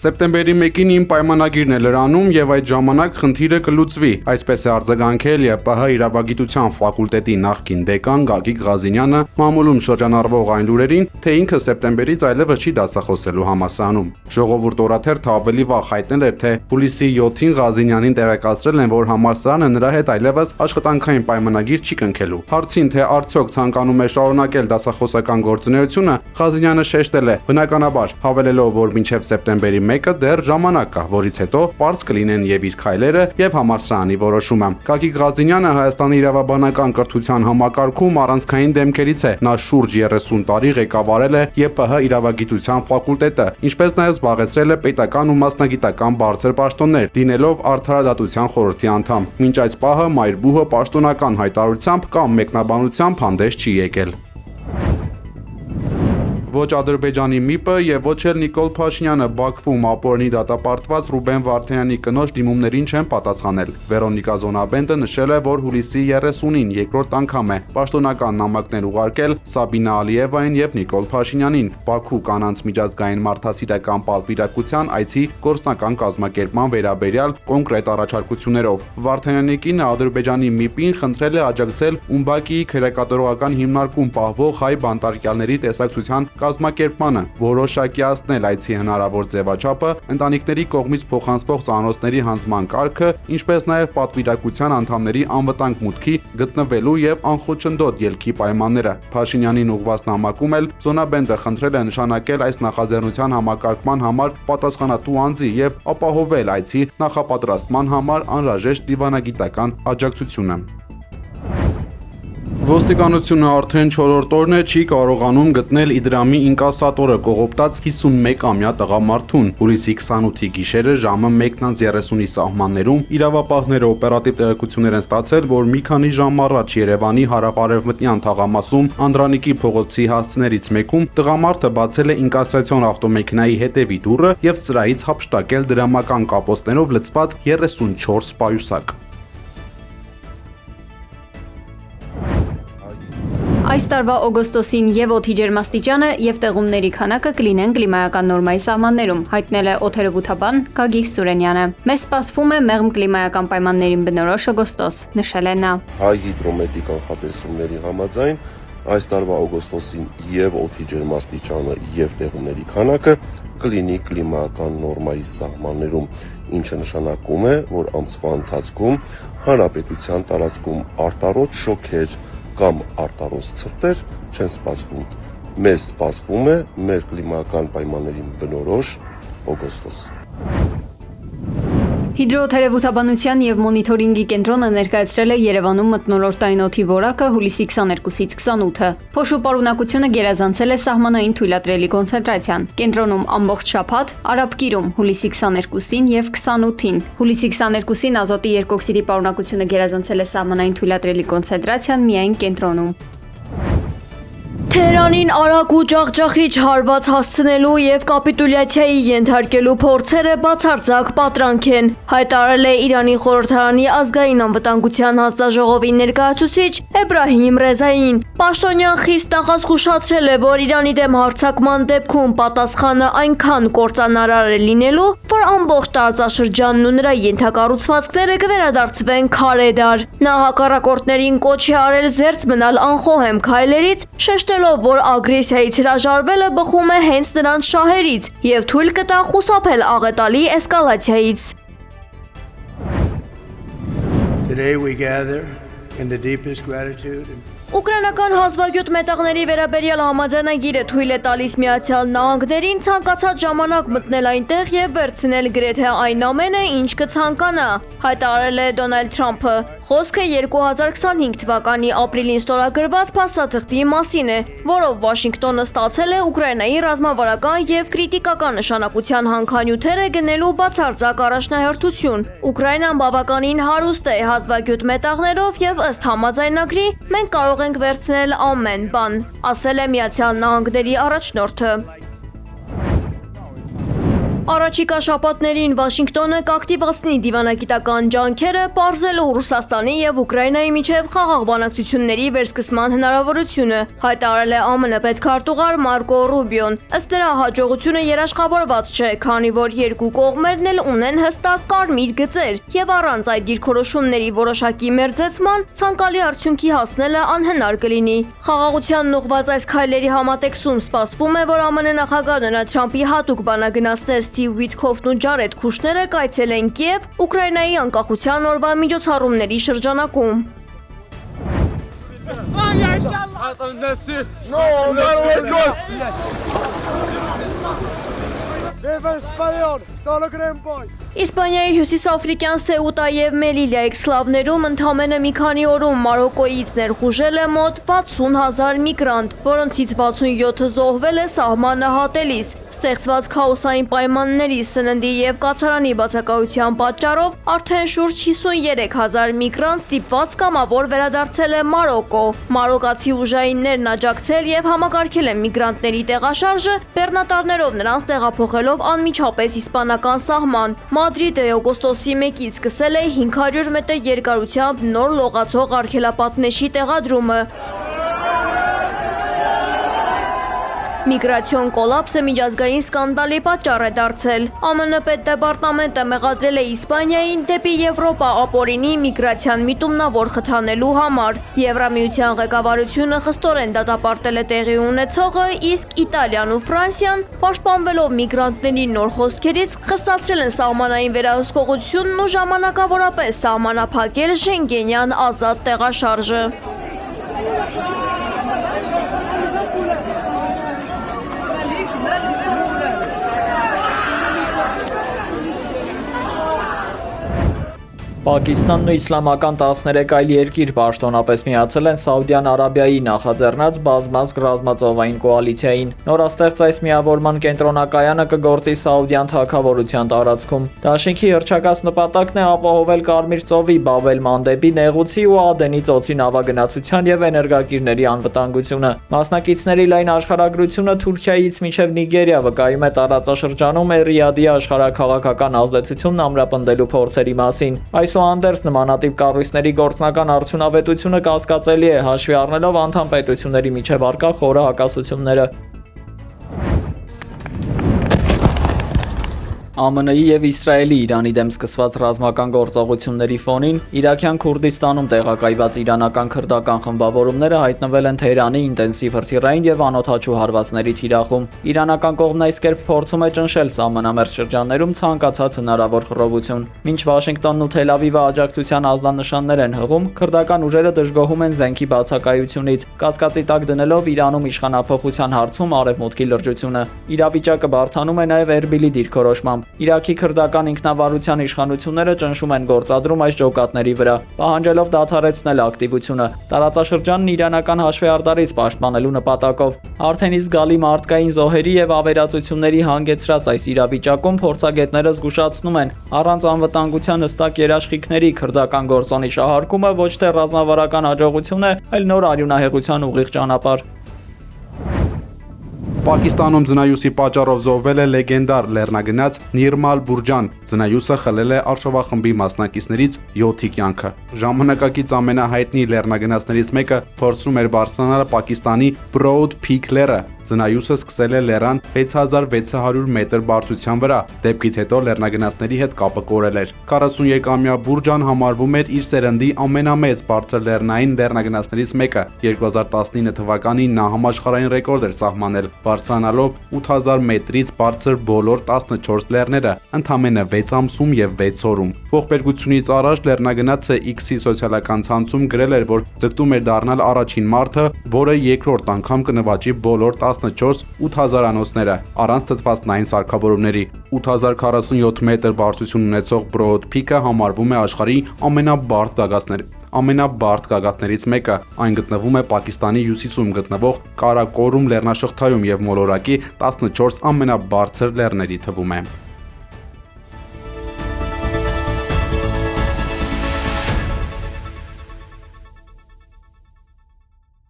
Սեպտեմբերի 1-ին իմ պայմանագիրն է լրանում եւ այդ ժամանակ խնդիրը կլուծվի, այսպես է արձագանքել ԵՊՀ իրավագիտության ֆակուլտետի նախկին դեկան Գագիկ Ղազինյանը մամուլում շրջանառվող այն լուրերին, թե ինքը սեպտեմբերից այլևս չի դասախոսելու համալսարանում։ Ժողովուրդ օրաթերթը ավելի վաղ հայտնել էր, թե հուլիսի 7-ին Ղազինյանին տեղեկացրել են, որ համալսարանը նրա հետ այլևս աշխատանքային պայմանագիր չի կնքելու։ Հարցին, թե արդյոք ցանկանում է շարունակել դասախոսական գործունեությունը, Ղազինյանը շեշտել է. բնականաբար, հավելելով, որ մինչև սեպտեմբերի 1-ը դեռ ժամանակ կա, որից հետո պարզ կլինեն եւ իր քայլերը եւ համալսարանի որոշումը։ Գագիկ Ղազինյանը Հայաստանի իրավաբանական կրթության համակարգում առանցքային դեմքերից է։ Նա շուրջ 30 տարի ղեկավարել է ԵՊՀ իրավագիտության ֆակուլտետը, ինչպես նաեւ զբաղեցրել է պետական ու մասնագիտական բարձր պաշտոններ, լինելով Արդարադատության խորհրդի անդամ։ Մինչ այս պահը Մայրբուհը պաշտոնական հայտարարությամբ կամ մեկնաբանությամբ հանդես չի եկել։ Ոչ Ադրբեջանի ՄԻՊ-ը եւ ոչ էլ Նիկոլ Փաշինյանը Բաքվում ապօրինի դատապարտված Ռուբեն Վարդանյանի կնոջ դիմումներին չեն պատասխանել։ Վերոնիկա Զոնաբենդը նշել է, որ հուլիսի 30-ին երկրորդ անգամ է պաշտոնական նամակներ ուղարկել Սաբինա Ալիևային եւ Նիկոլ Փաշինյանին Բաքու կանանց միջազգային մարդասիրական պատվիրակության այցի գործնական կազմակերպման վերաբերյալ կոնկրետ առաջարկություններով։ Վարդանյանի կինը Ադրբեջանի ՄԻՊ-ին խնդրել է աջակցել Ումբակիի քերեկատորական հիմնարկում պահվող հայ բանտարկյալների տեսակցության կազմակերպմանը, որոշակիացնել այցի հնարավոր ձևաչափը, ընտանիքների կողմից փոխանցվող ծանոթների հանձնման կարգը, ինչպես նաև պատվիրակության անդամների անվտանգ մուտքի գտնվելու եւ անխոչնդոտ ելքի պայմանները։ Փաշինյանին ուղղված նամակում էլ Զոնաբենդը խնդրել է նշանակել այս նախաձեռնության համակարգման համար պատասխանատու անձի եւ ապահովել այցի նախապատրաստման համար անհրաժեշտ դիվանագիտական աջակցությունը։ Ոստիկանությունը արդեն 4-րդ օրն է չի կարողանում գտնել Իդրամի ինկասատորը կողոպտած 51-ամյա տղամարդուն։ Հուլիսի 28-ի գիշերը ժամը 1:30-ի սահմաններում իրավապահները օպերատիվ տեղեկություններ են ստացել, որ մի քանի ժամ առաջ Երևանի հարավ-արևմտյան թաղամասում Անդրանիկի փողոցի հասցներից մեկում տղամարդը բացել է ինկասացիոն ավտոմեքենայի հետևի դուռը եւ սրահից հափշտակել դրամական կապոցներով լցված 34 պայուսակ։ Այս տարվա օգոստոսին եւ օդի ջերմաստիճանը եւ տեղումների քանակը կլինեն կլիմայական նորմայի սահմաններում, հայտնել է օդերևութաբան Գագիկ Սուրենյանը։ Մեզ սպասվում է մեղմ կլիմայական պայմաններին բնորոշ օգոստոս, նշել է նա։ Հայ հիդրոմետրի կանխատեսումների համաձայն այս տարվա օգոստոսին եւ օդի ջերմաստիճանը եւ տեղումների քանակը կլինի կլիմայական նորմայի սահմաններում, ինչը նշանակում է, որ ամսվա ընթացքում հանրապետության տարածքում արտարոց շոքեր կամ արտարոց ցրտեր չեն սպասվում։ Մեզ սպասվում է մեր կլիմայական պայմաններին բնորոշ օգոստոս։ Հիդրոթերևութաբանության եւ մոնիթորինգի կենտրոնը ներկայացրել է Երևանում մթնոլորտային օդի որակը հուլիսի 22-ից 28-ը։ Փոշու պարունակությունը գերազանցել է սահմանային թույլատրելի կոնցենտրացիան։ Կենտրոնում ամբողջ շաբաթ Արաբկիրում հուլիսի 22-ին եւ 28-ին։ Հուլիսի 22-ին ազոտի երկօքսիդի պարունակությունը գերազանցել է սահմանային թույլատրելի կոնցենտրացիան միայն կենտրոնում։ Թեհրանին արագ ու ջախջախիչ հարված հասցնելու եւ կապիտուլյացիայի ենթարկելու փորձերը բացարձակ պատրանք են, հայտարարել է Իրանի խորհրդարանի ազգային անվտանգության հանձնաժողովի ներկայացուցիչ Էբրահիմ Ռեզային։ Պաշտոնյան խիստ նախազգուշացրել է, որ Իրանի դեմ հարձակման դեպքում պատասխանը այնքան կործանարար է լինելու, որ ամբողջ տարածաշրջանն ու նրա ենթակառուցվածքները կվերադարձվեն քարեդար։ Նա հակառակորդներին կոչ է արել զերծ մնալ անխոհեմ քայլերից, շեշտելով, որ ագրեսիայից հրաժարվելը բխում է հենց նրանց շահերից եւ թույլ կտա խուսափել աղետալի էսկալացիայից։ Today we gather in the deepest gratitude. Ուկրաինական հազվագյուտ մետաղների վերաբերյալ համաձայնագիրը թույլ է տալիս Միացյալ Նահանգներին ցանկացած ժամանակ մտնել այնտեղ եւ վերցնել գրեթե այն ամենը, ինչ կցանկանա, հայտարարել է Դոնալդ Թրամփը։ Խոսքը 2025 թվականի ապրիլին ստորագրված փաստաթղթի մասին է, որով Վաշինգտոնը ստացել է Ուկրաինայի ռազմավարական եւ կրիտիկական նշանակության հանքանյութերը գնելու բացարձակ առաջնահերթություն։ Ուկրաինան բավականին հարուստ է հազվագյուտ մետաղներով եւ ըստ համաձայնագրի մենք կարող ենք վերցնել ամեն բան, ասել է Միացյալ Նահանգների առաջնորդը։ Առաջիկա շաբաթներին Վաշինգտոնը կակտիվացնի դիվանագիտական ջանքերը պարզելու Ռուսաստանի եւ Ուկրաինայի միջև խաղաղ բանակցությունների վերսկսման հնարավորությունը, հայտարարել է ԱՄՆ պետքարտուղար Մարկո Ռուբիոն։ Ըստ նրա հաջողությունը երաշխավորված չէ, քանի որ երկու կողմերն էլ ունեն հստակ կարմիր գծեր եւ առանց այդ դիրքորոշումների որոշակի մերձեցման ցանկալի արդյունքի հասնելը անհնար կլինի։ Խաղաղությանն ուղղված այս քայլերի համատեքստում սպասվում է, որ ԱՄՆ նախագահ Դոնալդ Թրամփի հատուկ բանագնացներ Սթիվ Վիտքոֆն ու Ջարեդ Քուշները կայցելեն Կիև Ուկրաինայի անկախության օրվա միջոցառումների շրջանակում։ Իսպանիայի հյուսիսաֆրիկյան Սեուտա եւ Մելիլիա էքսկլավներում ընդամենը մի քանի օրում Մարոկոյից ներխուժել է մոտ 60,000 միգրանտ, որոնցից 67-ը զոհվել է սահմանը հատելիս։ Ստեղծված քաոսային պայմանների, սննդի եւ կացարանի բացակայության պատճառով արդեն շուրջ 53,000 միգրանտ ստիպված կամավոր վերադարձել է Մարոկո։ Մարոկացի ուժայիններն աջակցել եւ համակարգել են միգրանտների տեղաշարժը, բեռնատարներով նրանց տեղափոխելով անմիջապես իսպանական սահման։ Մադրիդը օգոստոսի 1-ից սկսել է 500 մետր երկարությամբ նոր լողացող արգելապատնեշի տեղադրումը։ Միգրացիոն կոլապսը միջազգային սկանդալի պատճառ է դարձել։ ԱՄՆ պետդեպարտամենտը մեղադրել է Իսպանիային դեպի Եվրոպա ապօրինի միգրացիան միտումնավոր խթանելու համար։ Եվրամիության ղեկավարությունը խստորեն դատապարտել է տեղի ունեցողը, իսկ Իտալիան ու Ֆրանսիան, պաշտպանվելով միգրանտների նոր խոսքերից, խստացրել են սահմանային վերահսկողությունն ու ժամանակավորապես սահմանափակել Շենգենյան ազատ տեղաշարժը։ Պակիստանն ու իսլամական 13 այլ երկիր պաշտոնապես միացել են Սաուդյան Արաբիայի նախաձեռնած բազմազգ ռազմածովային կոալիցիային։ Նորաստեղծ այս միավորման կենտրոնակայանը կգործի Սաուդյան թագավորության տարածքում։ Դաշինքի հռչակած նպատակն է ապահովել Կարմիր ծովի Բաբ-էլ-Մանդեբի, Նեղուցի ու Ադենի ծոցի նավագնացության եւ էներգակիրների անվտանգությունը։ Մասնակիցների լայն աշխարհագրությունը Թուրքիայից մինչև Նիգերիա վկայում է տարածաշրջանում Ռիադի աշխարհաքաղաքական ազդեցությունն ամրապնդելու փորձերի մասին։ Այսուհանդերձ նմանատիպ կառույցների գործնական արդյունավետությունը կասկածելի է, հաշվի առնելով անդամ պետությունների միջև առկա խորը հակասությունները։ ԱՄՆ-ի եւ Իսրայելի Իրանի դեմ սկսված ռազմական գործողությունների ֆոնին Իրաքյան Քուրդիստանում տեղակայված իրանական քրդական խմբավորումները հայտնվել են Թեհրանի ինտենսիվ հրթիռային եւ անօդաչու հարվածների թիրախում։ Իրանական կողմն այս կերպ փորձում է ճնշել սահմանամերձ շրջաններում ցանկացած հնարավոր խռովություն։ Մինչ Վաշինգտոնն ու Թել Ավիվը աջակցության ազդանշաններ են հղում, քրդական ուժերը դժգոհում են զենքի բացակայությունից, կասկածի տակ դնելով Իրանում իշխանափոխության հարցում արևմուտքի լրջությունը։ Իրավիճակը բարդանում է նաեւ Էրբիլի դիրքորոշմամբ։ Իրաքի քրդական ինքնավարության իշխանությունները ճնշում են գործադրում այս ջոկատների վրա, պահանջելով դադարեցնել ակտիվությունը, տարածաշրջանն իրանական հաշվեհարդարից պաշտպանելու նպատակով։ Արդեն իսկ զգալի մարդկային զոհերի եւ ավերածությունների հանգեցրած այս իրավիճակում փորձագետները զգուշացնում են, առանց անվտանգության հստակ երաշխիքների քրդական գործոնի շահարկումը ոչ թե ռազմավարական հաջողություն է, այլ նոր արյունահեղության ուղիղ ճանապարհ։ Պակիստանում ձնայուսի պատճառով զոհվել է լեգենդար լեռնագնաց Նիրմալ Բուրջան։ Ձնայուսը խլել է արշավախմբի մասնակիցներից 7-ի կյանքը։ Ժամանակակից ամենահայտնի լեռնագնացներից մեկը փորձում էր բարձրանալ Պակիստանի Broad Peak լեռը։ Ձնայուսը սկսել է լեռան 6600 մետր բարձրության վրա, դեպքից հետո լեռնագնացների հետ կապը կորել էր։ 43-ամյա Բուրջան համարվում էր իր սերնդի ամենամեծ բարձր լեռնային լեռնագնացներից մեկը։ 2019 թվականին նա համաշխարհային ռեկորդ էր սահմանել, բարձրանալով 8000 մետրից բարձր բոլոր 14 լեռները ընդամենը 6 ամսում եւ 6 օրում։ Ողբերգությունից առաջ լեռնագնացը X-ի սոցիալական ցանցում գրել էր, որ ձգտում էր դառնալ առաջին մարդը, որը երկրորդ անգամ կնվաճի բոլոր 14-8000 անոցները առանց թթվածնային սարքավորումների։ 8047 մետր բարձրություն ունեցող Broad Peak-ը համարվում է աշխարհի ամենաբարդ գագաթներից մեկը։ Այն գտնվում է Պակիստանի հյուսիսում գտնվող Կարակորում լեռնաշղթայում եւ մոլորակի 14 ամենաբարձր լեռների թվում է։